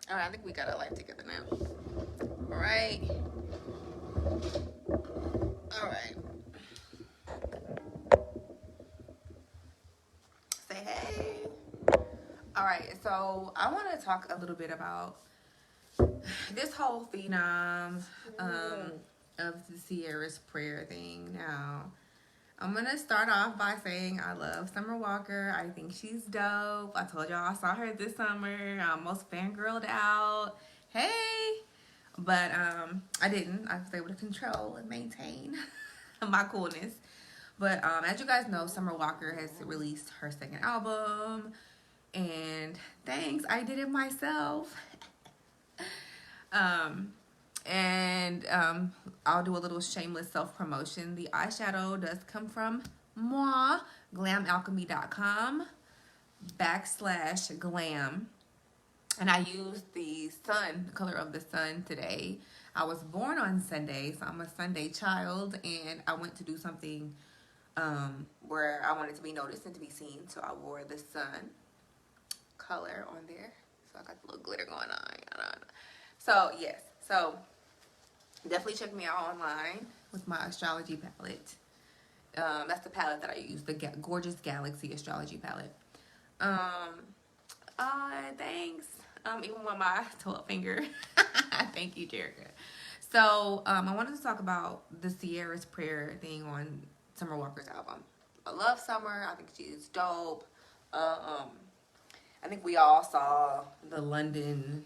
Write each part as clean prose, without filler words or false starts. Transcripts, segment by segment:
All right, I think we got our life together now. All right. All right. Say hey. All right. So I want to talk a little bit about this whole phenom of the Ciara's prayer thing. Now, I'm gonna start off by saying I love Summer Walker. I think she's dope. I told y'all I saw her this summer. I almost fangirled out. Hey, but I didn't. I was able to control and maintain my coolness. But as you guys know, Summer Walker has released her second album, and thanks, I did it myself. Um, and I'll do a little shameless self promotion. The eyeshadow does come from moi, glamalchemy.com /glam. And I used the sun, the color of the sun today. I was born on Sunday, so I'm a Sunday child, and I went to do something where I wanted to be noticed and to be seen, so I wore the sun color on there. So I got the little glitter going on. So, yes. So, definitely check me out online with my astrology palette. That's the palette that I use, the Gorgeous Galaxy astrology palette. Thanks. Even with my 12 finger. Thank you, Jerica. So, I wanted to talk about the Ciara's prayer thing on Summer Walker's album. I love Summer. I think she's dope. I think we all saw the London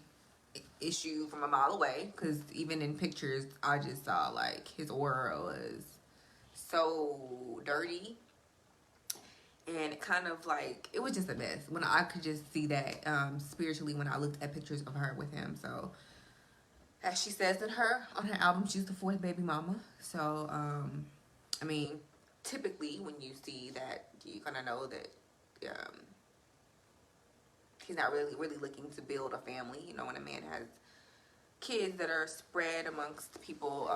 issue from a mile away, because even in pictures I just saw like his aura was so dirty, and kind of like it was just a mess when I could just see that spiritually when I looked at pictures of her with him. So as she says in her on her album, she's the fourth baby mama. So I mean, typically when you see that, you kind of know that he's not really looking to build a family. You know, when a man has kids that are spread amongst people,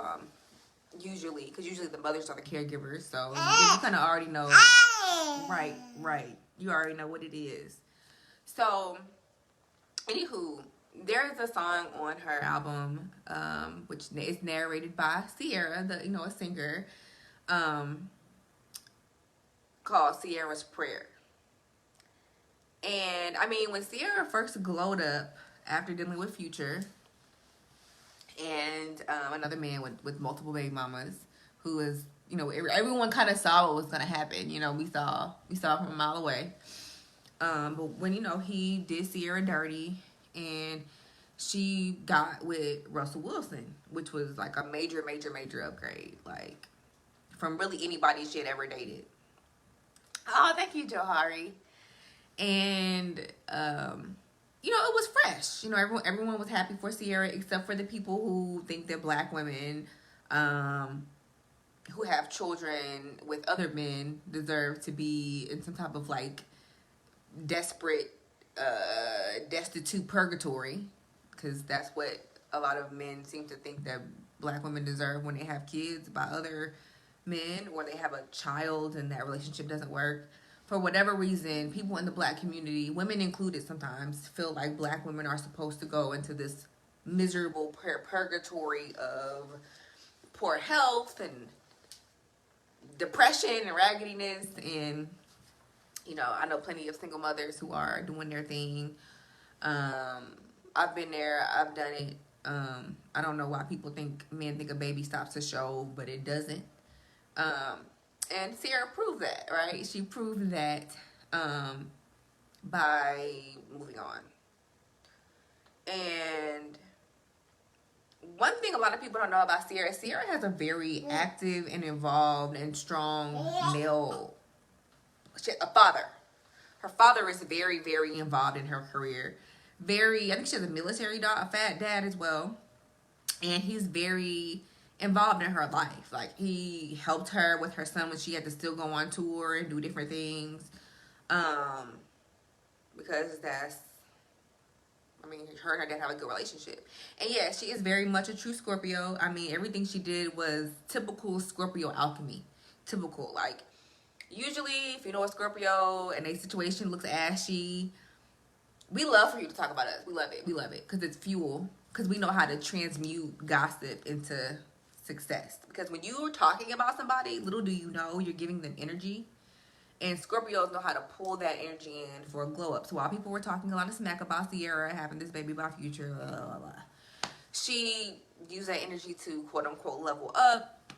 usually, because usually the mothers are the caregivers, so you kind of already know. Right. You already know what it is. So, anywho, there's a song on her album, which is narrated by Ciara, a singer, called Ciara's Prayer. And I mean, when Ciara first glowed up after dealing with Future and another man with multiple baby mamas, who was, everyone kind of saw what was gonna happen. We saw from a mile away. But when he did Ciara dirty, and she got with Russell Wilson, which was like a major upgrade, like from really anybody she had ever dated. Oh, thank you, Johari. And it was fresh. Everyone was happy for Ciara, except for the people who think that black women who have children with other men deserve to be in some type of like desperate, destitute purgatory, because that's what a lot of men seem to think that black women deserve when they have kids by other men, or they have a child and that relationship doesn't work. For whatever reason, people in the black community, women included sometimes, feel like black women are supposed to go into this miserable purgatory of poor health and depression and raggediness. And I know plenty of single mothers who are doing their thing. I've been there, I've done it. I don't know why people think men think a baby stops to show, but it doesn't. And Ciara proved that, right? She proved that by moving on. And one thing a lot of people don't know about Ciara has a very active and involved and strong male, a father. Her father is very, very involved in her career. I think she has a military dad, a fat dad as well. And he's very involved in her life. Like, he helped her with her son when she had to still go on tour and do different things. Because her and her dad have a good relationship. And yeah, she is very much a true Scorpio. I mean, everything she did was typical Scorpio alchemy. Typical. Like, usually, if you know a Scorpio and a situation looks ashy, we love for you to talk about us. We love it. We love it because it's fuel. Because we know how to transmute gossip into success. Because when you are talking about somebody, little do you know you're giving them energy. And Scorpios know how to pull that energy in for a glow up. So while people were talking a lot of smack about Ciara having this baby by Future, blah, blah, blah, she used that energy to quote unquote level up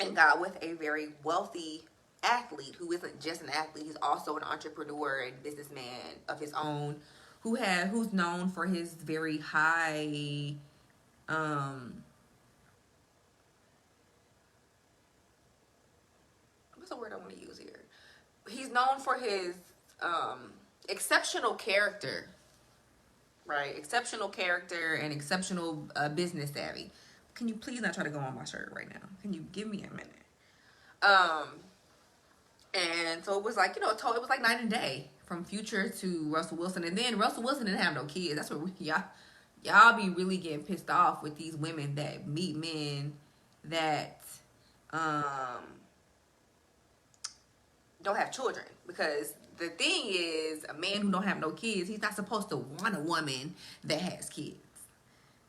and got with a very wealthy athlete who isn't just an athlete. He's also an entrepreneur and businessman of his own who's known for his very high what's the word I want to use here? He's known for his exceptional character, right? Exceptional character and exceptional business savvy. Can you please not try to go on my shirt right now? Can you give me a minute? And so it was like, you know, it was like night and day from Future to Russell Wilson. And then Russell Wilson didn't have no kids. That's what y'all be really getting pissed off with these women that meet men that don't have children. Because the thing is, a man who don't have no kids, he's not supposed to want a woman that has kids.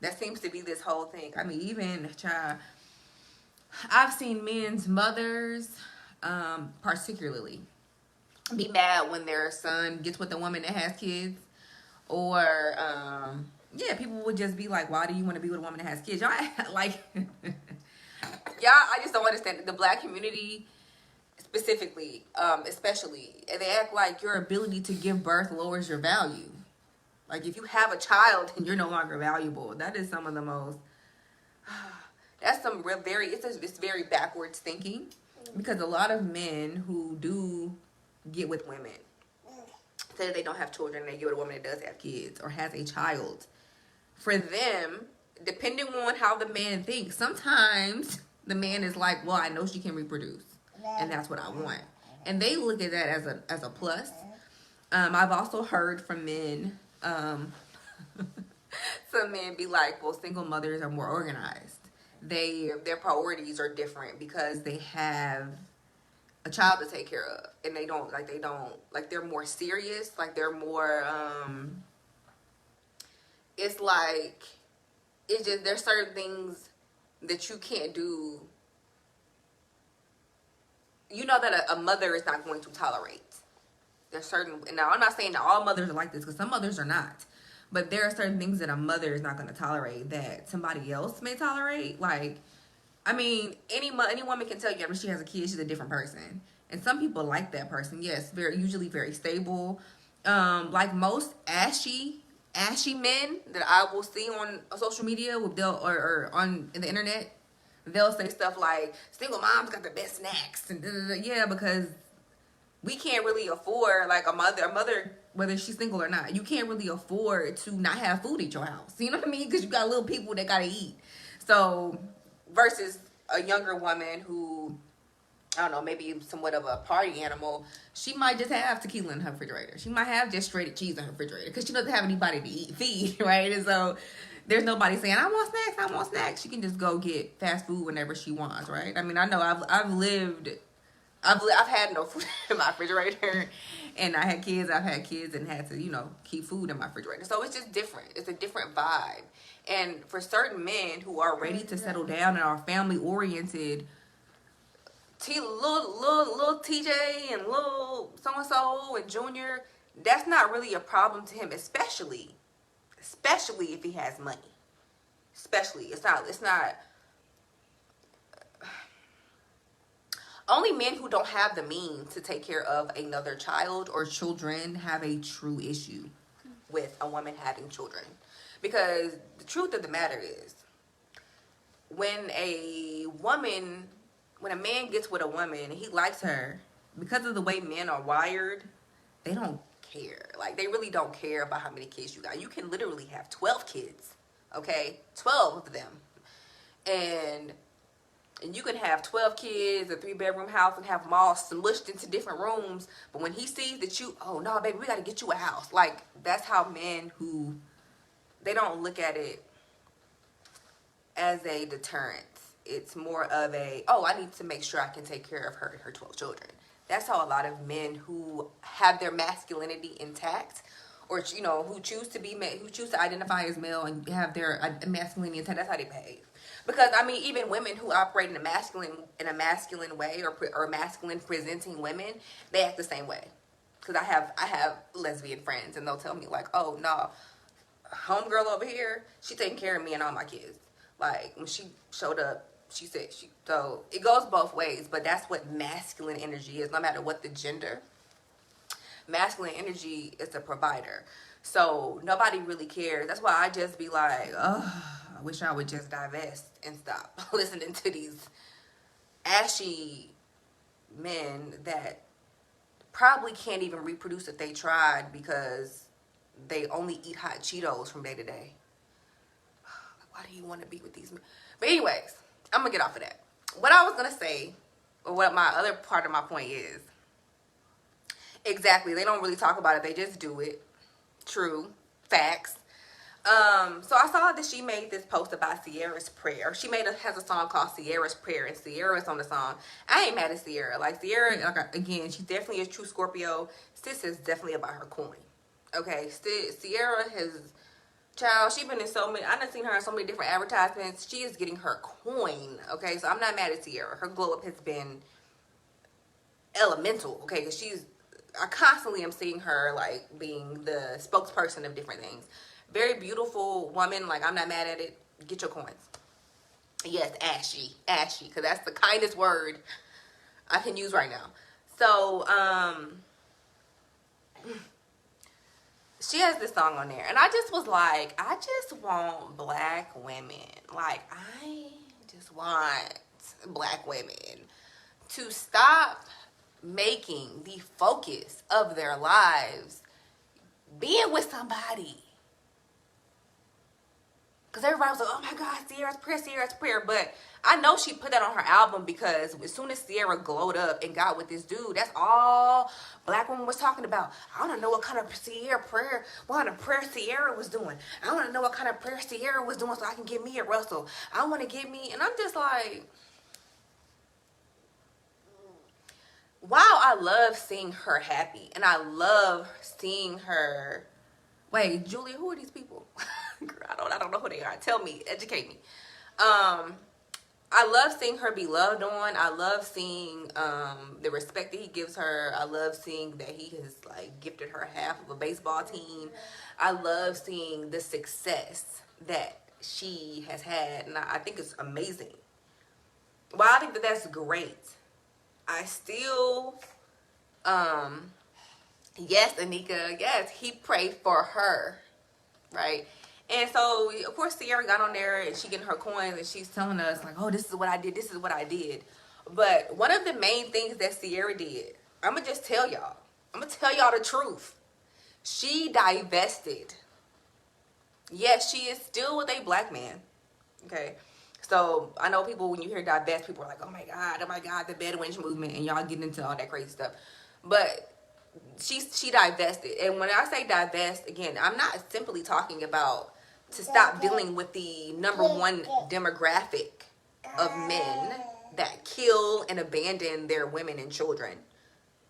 That seems to be this whole thing. I mean, even, child, I've seen men's mothers, particularly, be mad when their son gets with a woman that has kids. Or, yeah, people would just be like, why do you want to be with a woman that has kids? Y'all, like, y'all, I just don't understand. The black community, specifically, especially, they act like your ability to give birth lowers your value. Like, if you have a child and you're no longer valuable, that is some of the most, that's some real, it's very backwards thinking. Because a lot of men who do get with women say they don't have children and they get with a woman that does have kids or has a child. For them, depending on how the man thinks, sometimes the man is like, well, I know she can reproduce and that's what I want. And they look at that as a plus. I've also heard from men, some men be like, well, single mothers are more organized. Their priorities are different because they have a child to take care of, and they're more serious, like they're more it's like, it's just, there's certain things that you can't do, you know, that a mother is not going to tolerate. There's certain, and now I'm not saying that all mothers are like this, because some mothers are not. But there are certain things that a mother is not going to tolerate that somebody else may tolerate. Like, I mean, any woman can tell you after she has a kid, she's a different person. And some people like that person. Yes, usually very stable. Like most ashy men that I will see on social media, or on the internet, they'll say stuff like, single moms got the best snacks. And yeah, because we can't really afford, like, a mother, whether she's single or not, you can't really afford to not have food at your house. You know what I mean? Because you got little people that got to eat. So, versus a younger woman who, I don't know, maybe somewhat of a party animal, she might just have tequila in her refrigerator. She might have just shredded cheese in her refrigerator because she doesn't have anybody to feed, right? And so, there's nobody saying, I want snacks. She can just go get fast food whenever she wants, right? I mean, I know I've had no food in my refrigerator, and I've had kids and had to, you know, keep food in my refrigerator. So it's just different. It's a different vibe. And for certain men who are ready to settle down and are family oriented, little TJ and little so-and-so and Junior, that's not really a problem to him, especially if he has money. Especially, it's not. Only men who don't have the means to take care of another child or children have a true issue with a woman having children. Because the truth of the matter is, when a man gets with a woman and he likes her, because of the way men are wired, they don't care. Like, they really don't care about how many kids you got. You can literally have 12 kids, okay? 12 of them. And you can have 12 kids, a 3-bedroom house, and have them all smushed into different rooms. But when he sees that oh, no, baby, we got to get you a house. Like, that's how men who, they don't look at it as a deterrent. It's more of I need to make sure I can take care of her and her 12 children. That's how a lot of men who have their masculinity intact or who choose to be who choose to identify as male and have their masculine intent. That's how they behave. Because I mean, even women who operate in a masculine way, or masculine presenting women, they act the same way. Because I have lesbian friends, and they'll tell me like, oh no, homegirl over here, she taking care of me and all my kids. Like when she showed up, she said she. So it goes both ways, but that's what masculine energy is. No matter what the gender, masculine energy is a provider. So nobody really cares. That's why I just be like, oh, I wish I would just divest and stop listening to these ashy men that probably can't even reproduce if they tried, because they only eat hot Cheetos from day to day. Why do you want to be with these men? But anyways, I'm going to get off of that. What I was going to say, or what my other part of my point is, exactly, they don't really talk about it. They just do it. True. Facts. So I saw that she made this post about Ciara's prayer. She has a song called Ciara's Prayer, and Ciara's on the song. I ain't mad at Ciara. Like Ciara, again, she's definitely a true Scorpio. Sis is definitely about her coin. Okay, Ciara she's been in so many, I've seen her in so many different advertisements. She is getting her coin. Okay, so I'm not mad at Ciara. Her glow up has been elemental. Okay, because I constantly am seeing her like being the spokesperson of different things. Very beautiful woman. Like, I'm not mad at it. Get your coins. Yes, ashy, because that's the kindest word I can use right now. So, she has this song on there, and I just was like, I just want black women. Like, I just want black women to stop making the focus of their lives being with somebody. Because everybody was like, oh my God, Ciara's prayer. But I know she put that on her album because as soon as Ciara glowed up and got with this dude, that's all black woman was talking about. I want to know what kind of prayer Ciara was doing. I want to know what kind of prayer Ciara was doing so I can get me a Russell. I want to get me, and I'm just like, wow, I love seeing her happy. And I love seeing her. Wait, Julia, who are these people? Girl, I don't know who they are. Tell me, educate me. I love seeing her be loved on. I love seeing the respect that he gives her. I love seeing that he has like gifted her half of a baseball team. I love seeing the success that she has had, and I think it's amazing. Well, I think that that's great. I still, yes, Anika, yes, he prayed for her, right? And so, of course, Ciara got on there and she getting her coins and she's telling us like, oh, this is what I did. This is what I did. But one of the main things that Ciara did, I'm going to just tell y'all. I'm going to tell y'all the truth. She divested. Yes, she is still with a black man. Okay. So I know people, when you hear divest, people are like, oh my God, the Bedouin movement, and y'all getting into all that crazy stuff. But she divested. And when I say divest, again, I'm not simply talking about to stop dealing with the number one demographic of men that kill and abandon their women and children.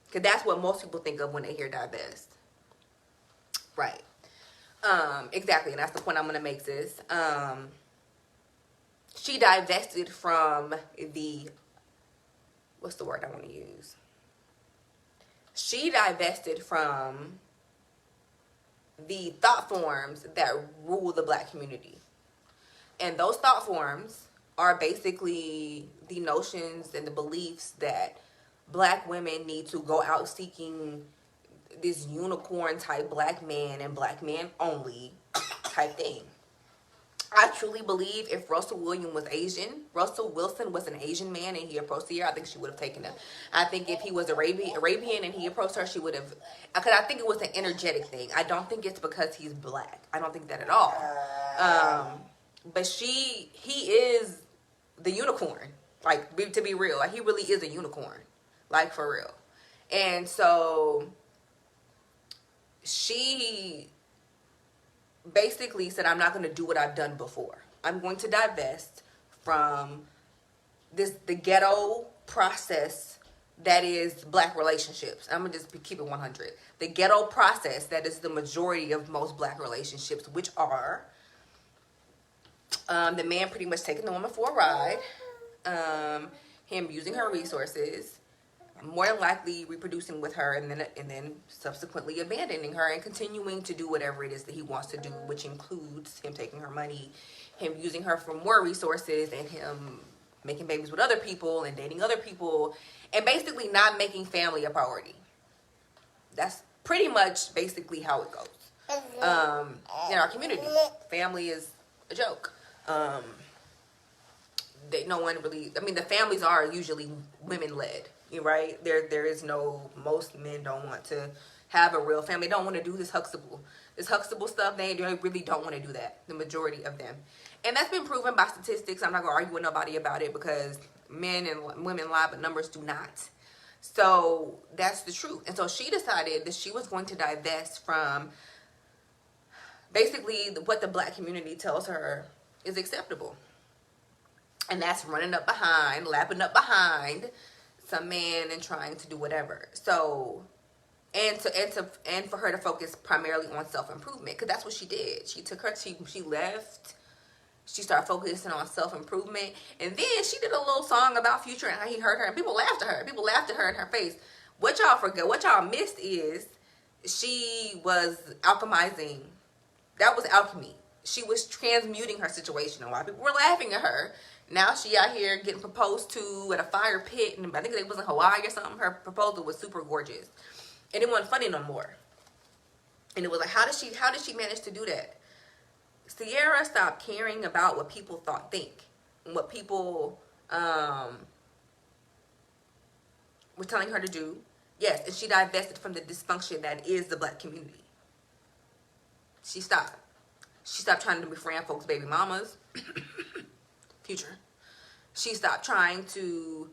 Because that's what most people think of when they hear divest. Right. Exactly. And that's the point I'm going to make, sis. She divested from the, what's the word I want to use? She divested from the thought forms that rule the black community. And those thought forms are basically the notions and the beliefs that black women need to go out seeking this unicorn type black man and black man only type thing. I truly believe if Russell Wilson was an Asian man and he approached her, I think she would have taken him. I think if he was Arabian and he approached her, she would have, because I think it was an energetic thing. I don't think it's because he's black. I don't think that at all. But he is the unicorn. Like, to be real, like, he really is a unicorn. Like, for real. And so she basically said, I'm not going to do what I've done before. I'm going to divest from the ghetto process that is black relationships. I'm gonna just keep it 100. The ghetto process that is the majority of most black relationships, which are the man pretty much taking the woman for a ride, him using her resources, more than likely reproducing with her, and then subsequently abandoning her and continuing to do whatever it is that he wants to do, which includes him taking her money, him using her for more resources, and him making babies with other people and dating other people, and basically not making family a priority. That's pretty much basically how it goes in our community. Family is a joke. No one really. I mean, the families are usually women led. Right? There is no. Most men don't want to have a real family. They don't want to do this Huxtable stuff. They really don't want to do that. The majority of them, and that's been proven by statistics. I'm not gonna argue with nobody about it because men and women lie, but numbers do not. So that's the truth. And so she decided that she was going to divest from basically what the black community tells her is acceptable. And that's running up behind, lapping up behind some man and trying to do whatever. So, and for her to focus primarily on self-improvement, because that's what she did. She left. She started focusing on self-improvement. And then she did a little song about Future and how he hurt her. And people laughed at her. People laughed at her in her face. What y'all forget, what y'all missed is she was alchemizing. That was alchemy. She was transmuting her situation. A lot of people were laughing at her. Now she out here getting proposed to at a fire pit. And I think it was in Hawaii or something. Her proposal was super gorgeous. And it wasn't funny no more. And it was like, how did she manage to do that? Ciara stopped caring about what people think, and what people were telling her to do. Yes, and she divested from the dysfunction that is the black community. She stopped. She stopped trying to befriend folks' baby mamas. Future. She stopped trying to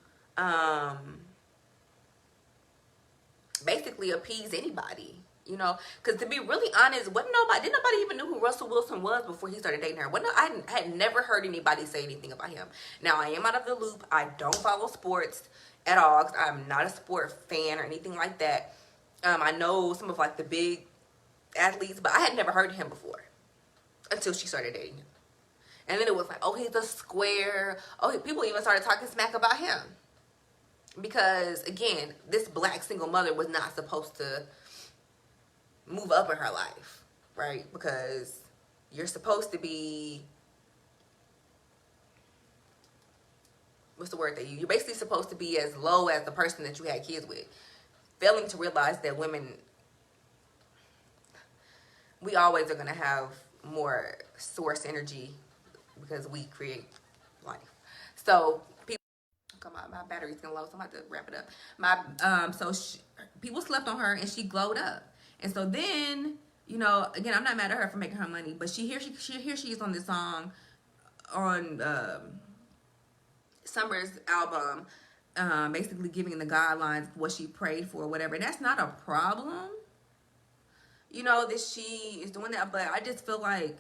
basically appease anybody. You know, because to be really honest, didn't nobody even know who Russell Wilson was before he started dating her. I had never heard anybody say anything about him. Now, I am out of the loop. I don't follow sports at all, because I'm not a sport fan or anything like that. I know some of like the big athletes, but I had never heard of him before until she started dating him. And then it was like, oh, he's a square. Oh, people even started talking smack about him. Because, again, this black single mother was not supposed to move up in her life, right? Because you're supposed to be, what's the word that you're basically supposed to be as low as the person that you had kids with. Failing to realize that women, we always are going to have more source energy because we create life. So people, come on, my battery's gonna low, so I'm about to wrap it up. People slept on her and she glowed up. And so then, you know, again, I'm not mad at her for making her money, but here she is on this song on Summer's album, basically giving the guidelines what she prayed for, whatever. And that's not a problem, you know, that she is doing that. But I just feel like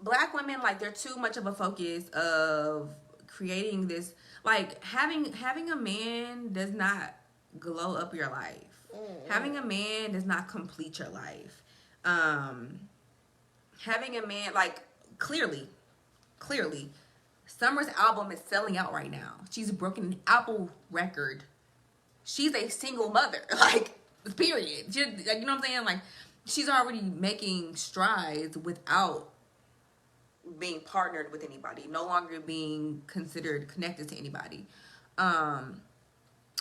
black women, like, they're too much of a focus of creating this, like, having a man does not glow up your life. Having a man does not complete your life. Having a man, like, clearly, Summer's album is selling out right now. She's broken an Apple record. She's a single mother, like, period. You know what I'm saying? Like, she's already making strides without being partnered with anybody, no longer being considered connected to anybody.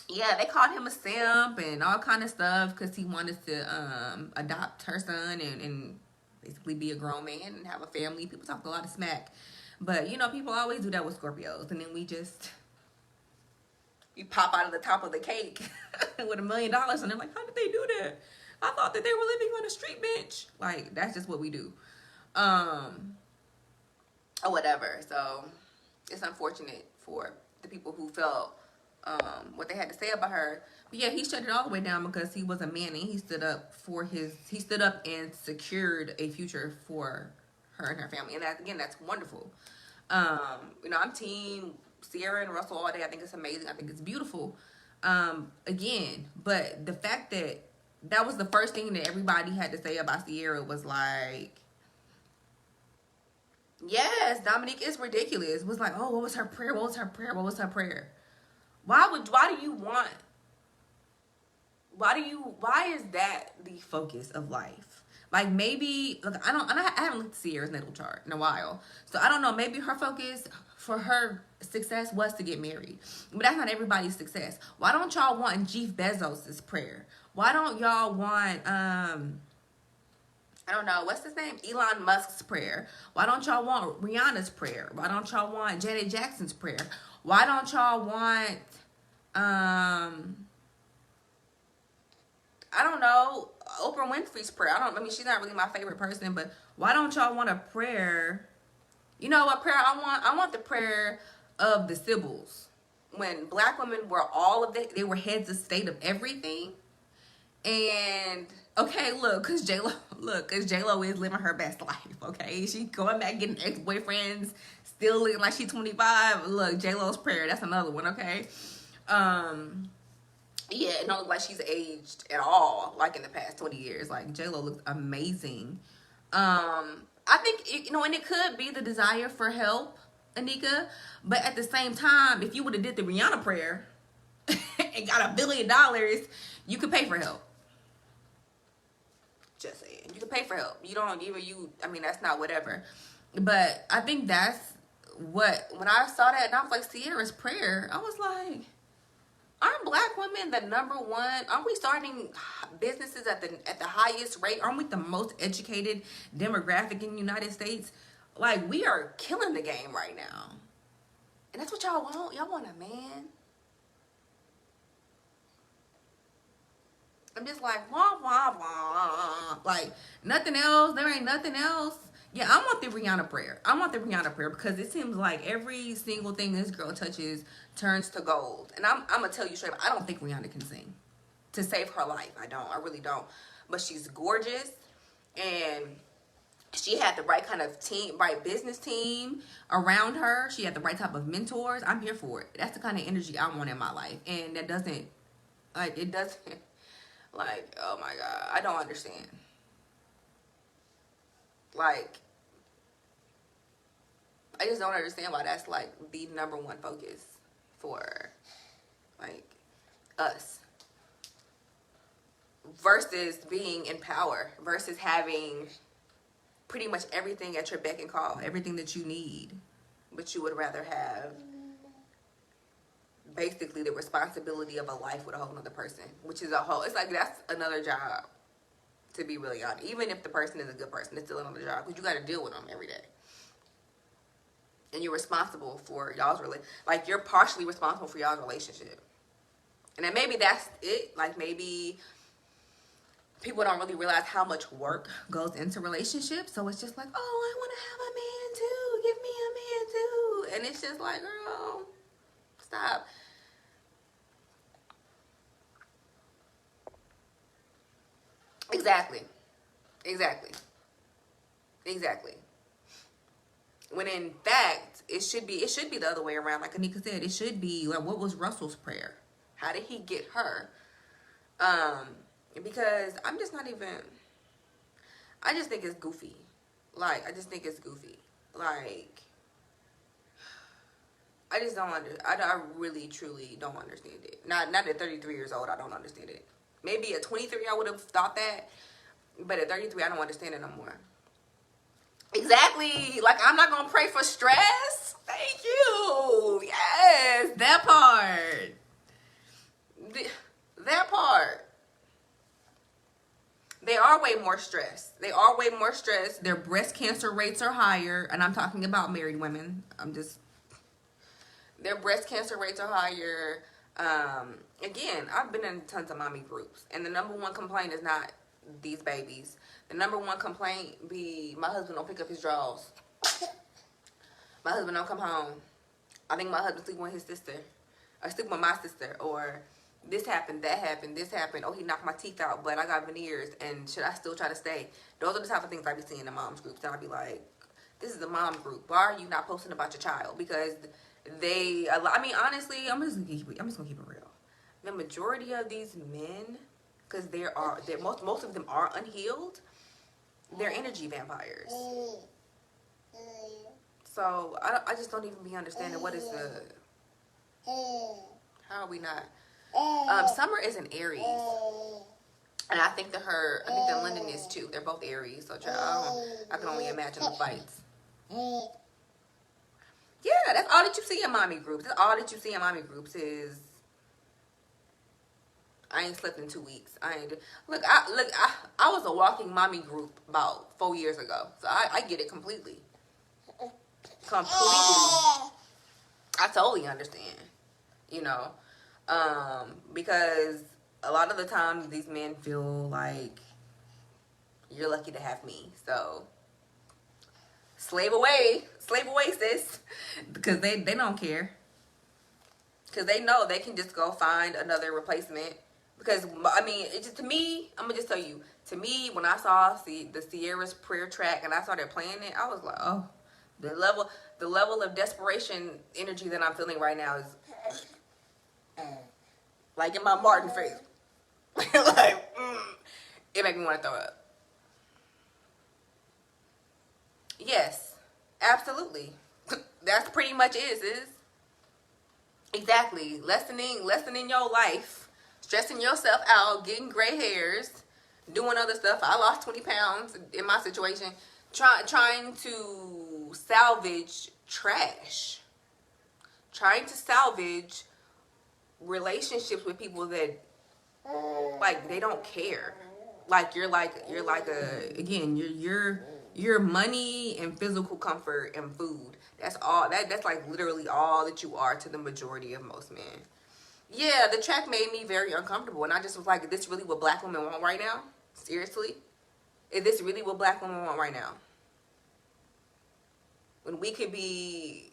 Yeah, they called him a simp and all kind of stuff because he wanted to adopt her son and basically be a grown man and have a family. People talk a lot of smack. But, you know, people always do that with Scorpios. And then we pop out of the top of the cake with $1 million. And they're like, how did they do that? I thought that they were living on a street bench. Like, that's just what we do. Or whatever. So, it's unfortunate for the people who felt what they had to say about her. But yeah, he shut it all the way down because he was a man and he stood up and secured a future for her and her family. And that, again, that's wonderful. You know, I'm team Ciara and Russell all day. I think it's amazing. I think it's beautiful. Again, but the fact that that was the first thing that everybody had to say about Ciara was like, yes, Dominique is ridiculous. It was like, oh, what was her prayer? What was her prayer? What was her prayer? Why do you want, why is that the focus of life? Like, maybe, look, I haven't looked at Ciara's natal chart in a while, so I don't know. Maybe her focus for her success was to get married, but that's not everybody's success. Why don't y'all want Jeff Bezos's prayer? Why don't y'all want I don't know, what's his name? Elon Musk's prayer? Why don't y'all want Rihanna's prayer? Why don't y'all want Janet Jackson's prayer? Why don't y'all want I don't know, Oprah Winfrey's prayer? I mean, she's not really my favorite person, but why don't y'all want a prayer? You know what prayer I want? I want the prayer of the Sibyls. When black women were they were heads of state of everything. And okay, cause J-Lo is living her best life. Okay, she going back getting ex-boyfriends, still looking like she's 25. Look, J-Lo's prayer, that's another one. Okay, yeah, it don't look like she's aged at all, like in the past 20 years. Like, J-Lo looks amazing. I think, and it could be the desire for help, Anika. But at the same time, if you would have did the Rihanna prayer and got $1 billion, you could pay for help. Just saying. You could pay for help. You don't even, I mean, that's not whatever. But I think that's when I saw that, and I was like, Ciara's prayer, I was like, aren't black women the number one? Aren't we starting businesses at the highest rate? Aren't we the most educated demographic in the United States? Like, we are killing the game right now. And that's what y'all want? Y'all want a man? I'm just like, wah, wah, wah. Like, nothing else. There ain't nothing else. Yeah, I want the Rihanna prayer. I want the Rihanna prayer because it seems like every single thing this girl touches turns to gold. And I'm going to tell you straight up, I don't think Rihanna can sing to save her life. I don't. I really don't. But she's gorgeous. And she had the right kind of team, right business team around her. She had the right type of mentors. I'm here for it. That's the kind of energy I want in my life. And that doesn't, like, it doesn't, like, oh my God, I don't understand. Like, I just don't understand why that's like the number one focus for like us versus being in power, versus having pretty much everything at your beck and call, everything that you need, but you would rather have basically the responsibility of a life with a whole nother person, which is it's like that's another job, to be really honest. Even if the person is a good person, it's still another job because you got to deal with them every day. And you're responsible for y'all's like you're partially responsible for y'all's relationship. And then maybe that's it. Like, maybe people don't really realize how much work goes into relationships. So it's just like, oh, I want to have a man too. Give me a man too. And it's just like, girl, stop. Exactly. When in fact, it should be the other way around. Like Anika said, it should be like, what was Russell's prayer? How did he get her? Because I just think it's goofy. Like, I just think it's goofy. Like, I just don't I really, truly don't understand it. Not at 33 years old, I don't understand it. Maybe at 23, I would have thought that. But at 33, I don't understand it no more. Exactly. Like, I'm not going to pray for stress. Thank you. Yes, that part. That part. They are way more stressed. Their breast cancer rates are higher. And I'm talking about married women. Their breast cancer rates are higher. Again, I've been in tons of mommy groups. And the number one complaint is not these babies. The number one complaint be, my husband don't pick up his drawers. My husband don't come home. I think my husband sleep with his sister. Or sleep with my sister. Or this happened, that happened, this happened. Oh, he knocked my teeth out, but I got veneers. And should I still try to stay? Those are the type of things I be seeing in mom's groups. And I be like, this is a mom group. Why are you not posting about your child? Because I mean, honestly, I'm just gonna keep it real. the majority of these men, because most of them are unhealed, they're energy vampires. So I just don't even be understanding what is the, how are we not? Summer is an Aries, and I think that London is too. They're both Aries, so I can only imagine the fights. Yeah, that's all that you see in mommy groups. That's all that you see in mommy groups is, I ain't slept in 2 weeks. I was a walking mommy group about 4 years ago, so I get it completely. I totally understand, you know, because a lot of the time these men feel like you're lucky to have me, so slave away, sis, because they don't care, because they know they can just go find another replacement. Because I mean, it just, to me, I'm gonna just tell you, to me, when I saw the Ciara's prayer track and I started playing it, I was like, oh, the level of desperation energy that I'm feeling right now is like in my Martin face. Like, it made me want to throw up. Yes, absolutely. That's pretty much it, sis. Exactly. Lessening your life, stressing yourself out, getting gray hairs, doing other stuff. I lost 20 pounds in my situation. Trying to salvage trash. Trying to salvage relationships with people that, like, they don't care. Like you're like your money and physical comfort and food. That's all. That's like literally all that you are to the majority of most men. Yeah, the track made me very uncomfortable, and I just was like, is this really what black women want right now? Seriously? Is this really what black women want right now? When we could be,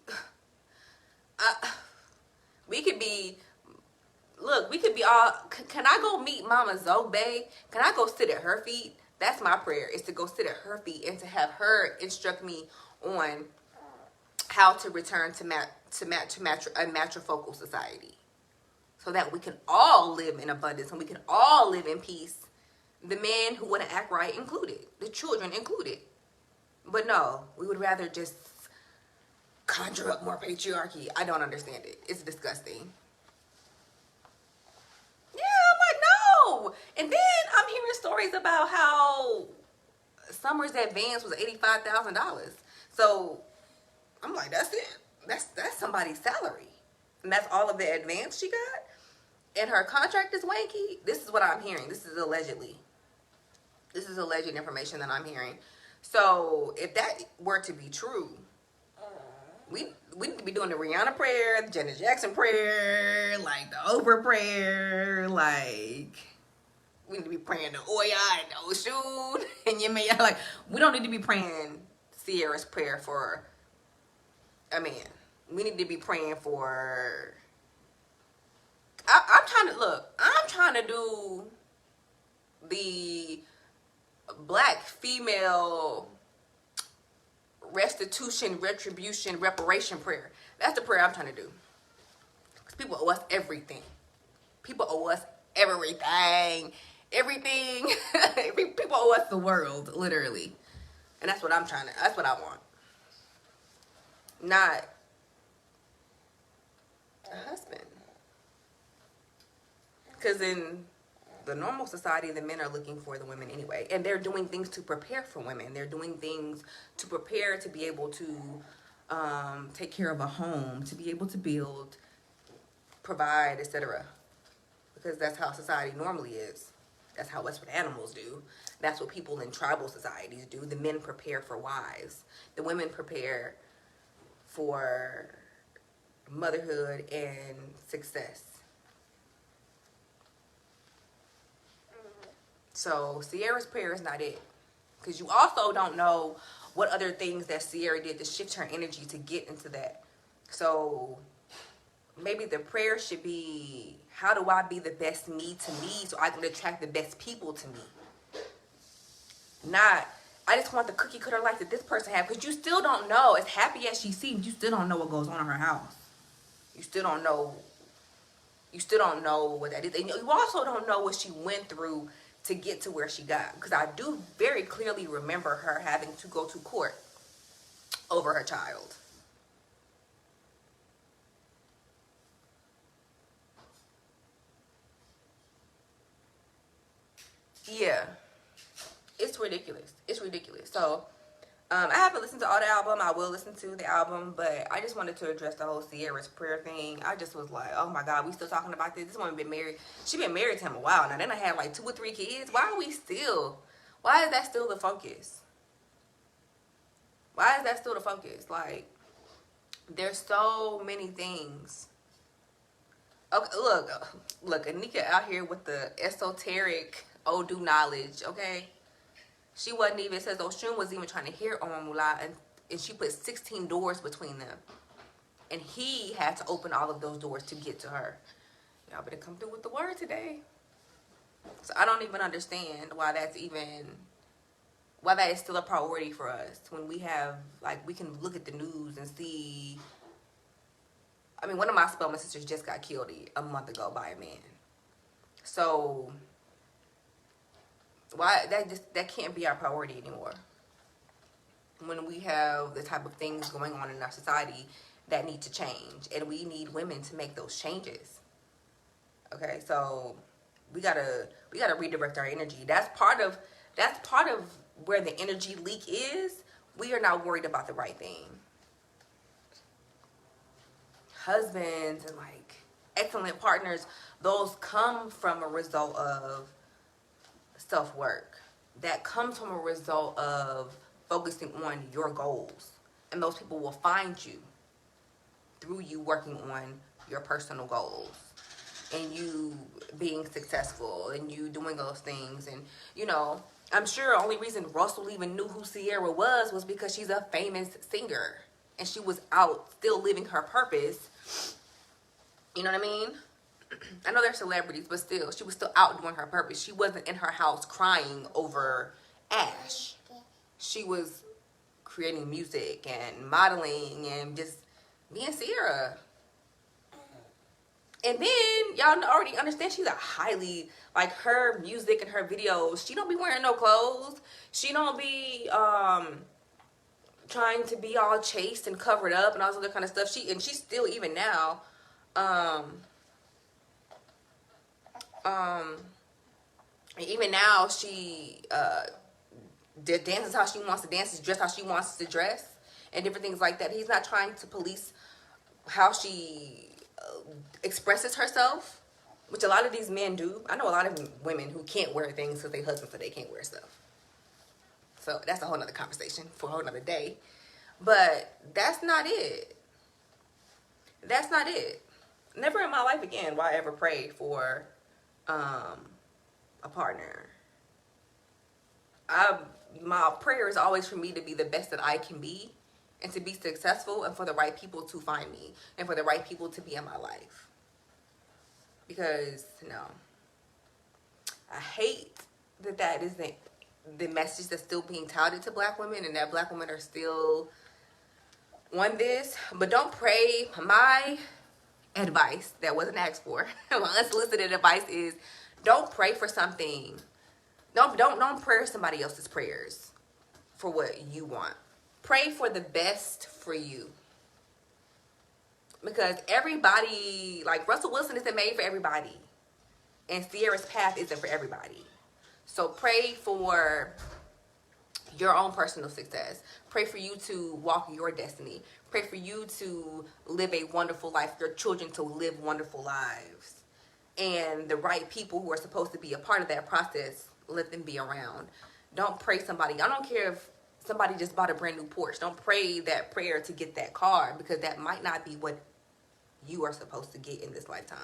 look, we could be all, can I go meet Mama Zobe? Can I go sit at her feet? That's my prayer, is to go sit at her feet and to have her instruct me on how to return to a matrifocal society, so that we can all live in abundance and we can all live in peace. The men who want to act right included, the children included. But no, we would rather just conjure up more patriarchy. I don't understand it. It's disgusting. Yeah, I'm like, no. And then I'm hearing stories about how Summer's advance was $85,000. So I'm like, that's it. That's somebody's salary. And that's all of the advance she got? And her contract is wanky? This is what I'm hearing. This is allegedly. This is alleged information that I'm hearing. So if that were to be true, we need to be doing the Rihanna prayer, the Janet Jackson prayer, like the Oprah prayer, like we need to be praying the Oya and the Oshun and Yemaya. Like, we don't need to be praying Ciara's prayer for a man. We need to be praying for, I'm trying to do the black female restitution, retribution, reparation prayer. That's the prayer I'm trying to do. Because people owe us everything. People owe us everything. Everything. People owe us the world, literally. And that's what that's what I want. Not a husband. Because in the normal society, the men are looking for the women anyway. And they're doing things to prepare for women. They're doing things to prepare to be able to take care of a home, to be able to build, provide, etc. Because that's how society normally is. That's how Western animals do. That's what people in tribal societies do. The men prepare for wives. The women prepare for motherhood and success. So Ciara's prayer is not it. Because you also don't know what other things that Ciara did to shift her energy to get into that. So maybe the prayer should be, how do I be the best me to me so I can attract the best people to me? Not, I just want the cookie cutter life that this person has. Because you still don't know, as happy as she seems, you still don't know what goes on in her house. You still don't know You still don't know what that is. And you also don't know what she went through to get to where she got. Because I do very clearly remember her having to go to court over her child. Yeah. It's ridiculous. It's ridiculous. So, I haven't listened to all the album. I will listen to the album, but I just wanted to address the whole Ciara's prayer thing. I just was like, oh my God, we still talking about this? This woman been married. She been married to him a while now. Then I had like 2 or 3 kids. Why are we still? Why is that still the focus? Why is that still the focus? Like, there's so many things. Okay, look, Anika out here with the esoteric Odu knowledge, okay? She wasn't even, it says Oshun was even trying to hear Omamula, and she put 16 doors between them. And he had to open all of those doors to get to her. Y'all better come through with the word today. So I don't even understand why that is still a priority for us when we have, like, we can look at the news and see. I mean, one of my Spelman sisters just got killed a month ago by a man. So why that can't be our priority anymore when we have the type of things going on in our society that need to change, and we need women to make those changes. Okay, so we gotta redirect our energy. That's part of where the energy leak is. We are not worried about the right thing. Husbands and like excellent partners, those come from a result of self-work. That comes from a result of focusing on your goals. And those people will find you through you working on your personal goals and you being successful and you doing those things. And, you know, I'm sure the only reason Russell even knew who Ciara was because she's a famous singer and she was out still living her purpose. You know what I mean? I know they're celebrities, but still, she was still out doing her purpose. She wasn't in her house crying over Ash. She was creating music and modeling and just being Ciara. And then, y'all already understand she's a highly, like, her music and her videos, she don't be wearing no clothes. She don't be, trying to be all chaste and covered up and all this other kind of stuff. She's still, even now, even now, she dances how she wants to dance, dress how she wants to dress, and different things like that. He's not trying to police how she expresses herself, which a lot of these men do. I know a lot of women who can't wear things because their husbands so they can't wear stuff. So that's a whole nother conversation for a whole nother day. But that's not it. That's not it. Never in my life again will I ever pray for a partner. My prayer is always for me to be the best that I can be and to be successful and for the right people to find me and for the right people to be in my life. Because, no. I hate that is the message that's still being touted to black women and that black women are still on this. But don't pray. My advice that wasn't asked for, my unsolicited advice is don't pray for something. Don't pray somebody else's prayers for what you want. Pray for the best for you. Because everybody, like Russell Wilson isn't made for everybody. And Ciara's path isn't for everybody. So pray for your own personal success. Pray for you to walk your destiny. Pray for you to live a wonderful life. Your children to live wonderful lives. And the right people who are supposed to be a part of that process, let them be around. Don't pray somebody. I don't care if somebody just bought a brand new Porsche. Don't pray that prayer to get that car because that might not be what you are supposed to get in this lifetime.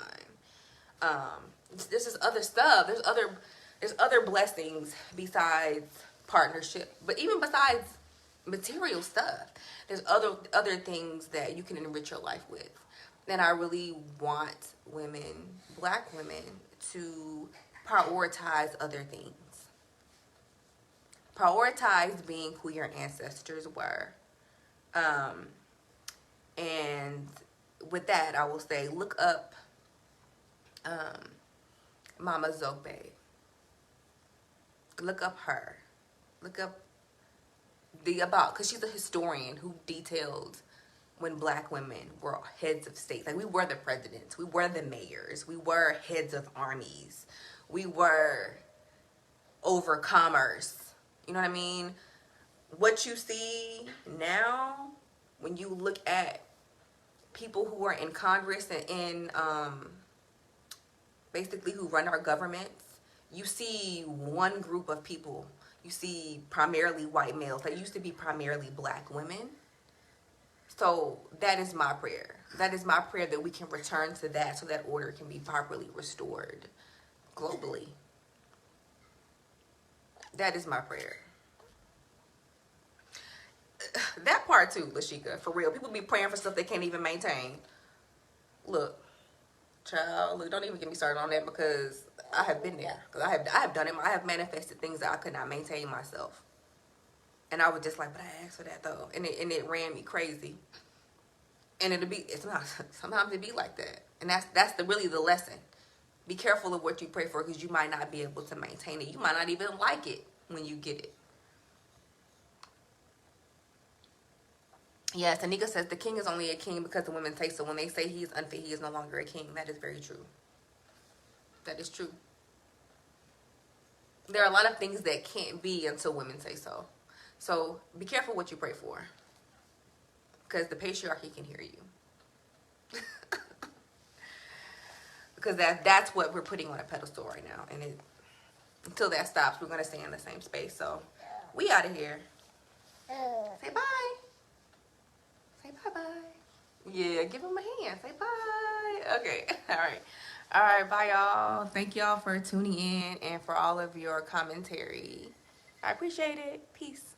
There's just other stuff. There's other blessings besides partnership, but even besides material stuff, there's other things that you can enrich your life with. And I really want women, black women, to prioritize other things. Prioritize being who your ancestors were. And with that, I will say, look up Mama Zobe. Look up her. Look up because she's a historian who detailed when black women were heads of states. Like, we were the presidents, we were the mayors, we were heads of armies, we were over commerce. You know what I mean? What you see now, when you look at people who are in Congress and in basically who run our governments, you see one group of people. You see primarily white males. That used to be primarily black women. So that is my prayer. That is my prayer, that we can return to that so that order can be properly restored globally. That is my prayer. That part too, Lashika, for real. People be praying for stuff they can't even maintain. Look, child, look, don't even get me started on that, because I have been there. Because I have done it. I have manifested things that I could not maintain myself. And I was just like, but I asked for that though. And it ran me crazy. And sometimes it be like that. And that's really the lesson. Be careful of what you pray for, because you might not be able to maintain it. You might not even like it when you get it. Yes, Anika says the king is only a king because the women say so. When they say he is unfit, he is no longer a king. That is very true. That is true. There are a lot of things that can't be until women say so. So be careful what you pray for, because the patriarchy can hear you. Because that's what we're putting on a pedestal right now. And until that stops, we're going to stay in the same space. So we out of here. Say bye. Say bye-bye. Yeah, give him a hand. Say bye. Okay. All right. All right. Bye, y'all. Thank y'all for tuning in and for all of your commentary. I appreciate it. Peace.